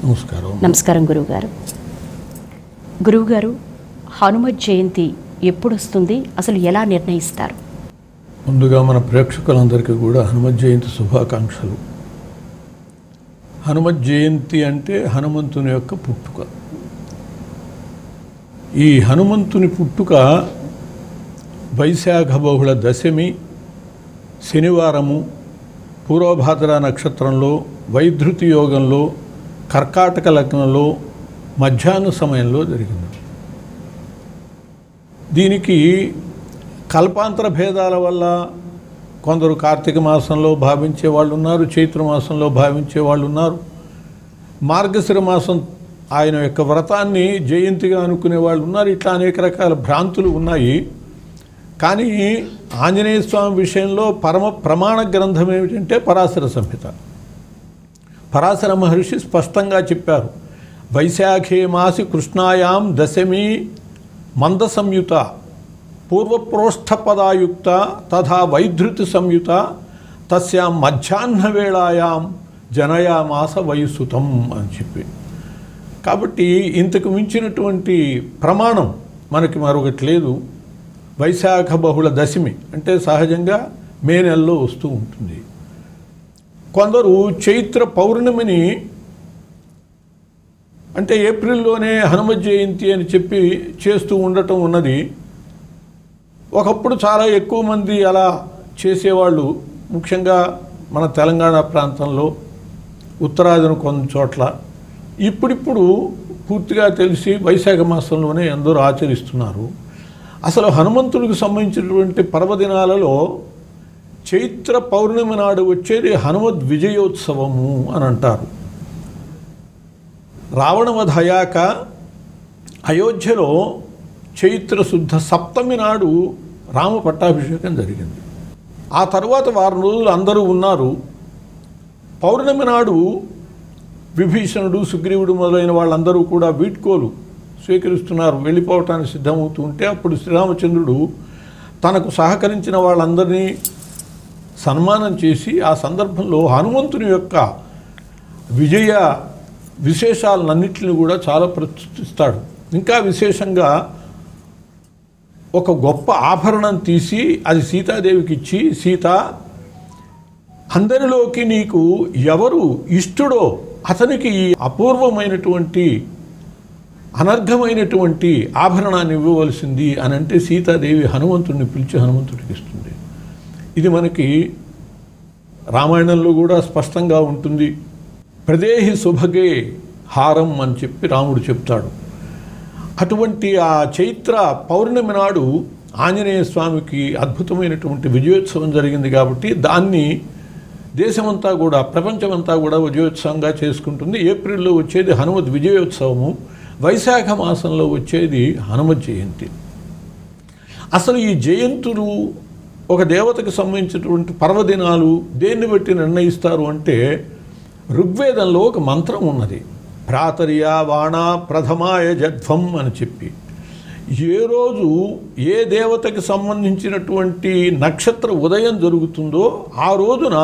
నమస్కారం. నమస్కారం గురువుగారు. గురువుగారు, హనుమత్ జయంతి ఎప్పుడు వస్తుంది, అసలు ఎలా నిర్ణయిస్తారు? ముందుగా మన ప్రేక్షకులందరికీ కూడా హనుమత్ జయంతి శుభాకాంక్షలు. హనుమత్ జయంతి అంటే హనుమంతుని యొక్క పుట్టుక. ఈ హనుమంతుని పుట్టుక వైశాఖ బహుళ దశమి శనివారము పూర్వభాద్ర నక్షత్రంలో వైధృతి యోగంలో కర్కాటక లగ్నంలో మధ్యాహ్న సమయంలో జరిగింది. దీనికి కల్పాంతర భేదాల వల్ల కొందరు కార్తీక మాసంలో భావించే వాళ్ళు ఉన్నారు, చైత్ర మాసంలో భావించే వాళ్ళు ఉన్నారు, మార్గశిర మాసం ఆయన యొక్క వ్రతాన్ని జయంతిగా అనుకునే వాళ్ళు ఉన్నారు. ఇట్లా అనేక రకాల భ్రాంతులు ఉన్నాయి. కానీ ఆంజనేయ స్వామి విషయంలో పరమ ప్రమాణ గ్రంథం ఏమిటంటే పరాశర సంహిత. పరాశర మహర్షి స్పష్టంగా చెప్పారు, వైశాఖే మాసి కృష్ణాయాం దశమి మంద సంయుత పూర్వప్రోష్ఠపదాయుక్త తథా వైధృతి సంయుత తస్యాం మధ్యాహ్న వేళాయాం జనయామాస వయసుతం అని చెప్పి. కాబట్టి ఇంతకు మించినటువంటి ప్రమాణం మనకి మరొకటి లేదు. వైశాఖ బహుళ దశమి అంటే సహజంగా మే నెలలో వస్తూ ఉంటుంది. కొందరు చైత్ర పౌర్ణమిని అంటే ఏప్రిల్లోనే హనుమత్ జయంతి అని చెప్పి చేస్తూ ఉండటం ఉన్నది. ఒకప్పుడు చాలా ఎక్కువ మంది అలా చేసేవాళ్ళు, ముఖ్యంగా మన తెలంగాణ ప్రాంతంలో, ఉత్తరాదిన కొన్ని చోట్ల. ఇప్పుడిప్పుడు పూర్తిగా తెలిసి వైశాఖ మాసంలోనే అందరూ ఆచరిస్తున్నారు. అసలు హనుమంతుడికి సంబంధించినటువంటి పర్వదినాలలో చైత్ర పౌర్ణమి నాడు వచ్చేది హనుమద్ విజయోత్సవము అని అంటారు. రావణవధ అయ్యాక అయోధ్యలో చైత్ర శుద్ధ సప్తమి నాడు రామ పట్టాభిషేకం జరిగింది. ఆ తర్వాత వారం రోజులు అందరూ ఉన్నారు. పౌర్ణమి నాడు విభీషణుడు, సుగ్రీవుడు మొదలైన వాళ్ళందరూ కూడా వీడ్కోలు స్వీకరిస్తున్నారు, వెళ్ళిపోవటానికి సిద్ధమవుతూ ఉంటే అప్పుడు శ్రీరామచంద్రుడు తనకు సహకరించిన వాళ్ళందరినీ సన్మానం చేసి ఆ సందర్భంలో హనుమంతుని యొక్క విజయ విశేషాలన్నింటినీ కూడా చాలా ప్రస్తుతిస్తాడు. ఇంకా విశేషంగా ఒక గొప్ప ఆభరణం తీసి అది సీతాదేవికి ఇచ్చి, సీత, అందరిలోకి నీకు ఎవరు ఇష్టడో అతనికి ఈ అపూర్వమైనటువంటి అనర్ఘమైనటువంటి ఆభరణాన్ని ఇవ్వవలసింది అని అంటే సీతాదేవి హనుమంతుడిని పిలిచి హనుమంతుడికి ఇస్తుంది. ఇది మనకి రామాయణంలో కూడా స్పష్టంగా ఉంటుంది. ప్రదేహి శుభగే హారం అని చెప్పి రాముడు చెప్తాడు. అటువంటి ఆ చైత్ర పౌర్ణమి నాడు ఆంజనేయ స్వామికి అద్భుతమైనటువంటి విజయోత్సవం జరిగింది. కాబట్టి దాన్ని దేశమంతా కూడా, ప్రపంచమంతా కూడా విజయోత్సవంగా చేసుకుంటుంది. ఏప్రిల్లో వచ్చేది హనుమద్ విజయోత్సవము, వైశాఖ మాసంలో వచ్చేది హనుమత్ జయంతి. అసలు ఈ జయంతులు ఒక దేవతకు సంబంధించినటువంటి పర్వదినాలు దేన్ని బట్టి నిర్ణయిస్తారు అంటే ఋగ్వేదంలో ఒక మంత్రం ఉన్నది, ప్రాతర్య వాణ ప్రథమాయ జధ్వం అని చెప్పి. ఏ రోజు ఏ దేవతకి సంబంధించినటువంటి నక్షత్ర ఉదయం జరుగుతుందో ఆ రోజున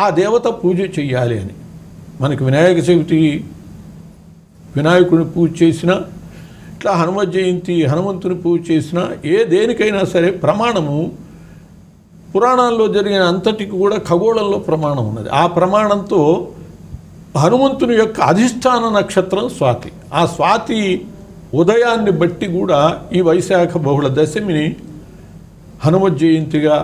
ఆ దేవత పూజ చెయ్యాలి అని. మనకి వినాయక చవితి వినాయకుడిని పూజ చేసినా, ఇట్లా హనుమత్ జయంతి హనుమంతుని పూజ చేసినా, ఏ దేనికైనా సరే ప్రమాణము పురాణాల్లో జరిగిన అంతటికి కూడా ఖగోళంలో ప్రమాణం ఉన్నది. ఆ ప్రమాణంతో హనుమంతుని యొక్క అధిష్టాన నక్షత్రం స్వాతి. ఆ స్వాతి ఉదయాన్ని బట్టి కూడా ఈ వైశాఖ బహుళ దశమిని హనుమత్ జయంతిగా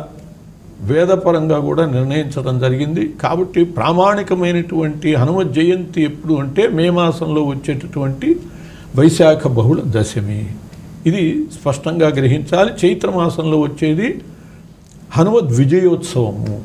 వేదపరంగా కూడా నిర్ణయించడం జరిగింది. కాబట్టి ప్రామాణికమైనటువంటి హనుమత్ జయంతి ఎప్పుడు అంటే మే మాసంలో వచ్చేటటువంటి వైశాఖ బహుళ దశమి. ఇది స్పష్టంగా గ్రహించాలి. చైత్ర మాసంలో వచ్చేది హనుమద్ విజయోత్సవము.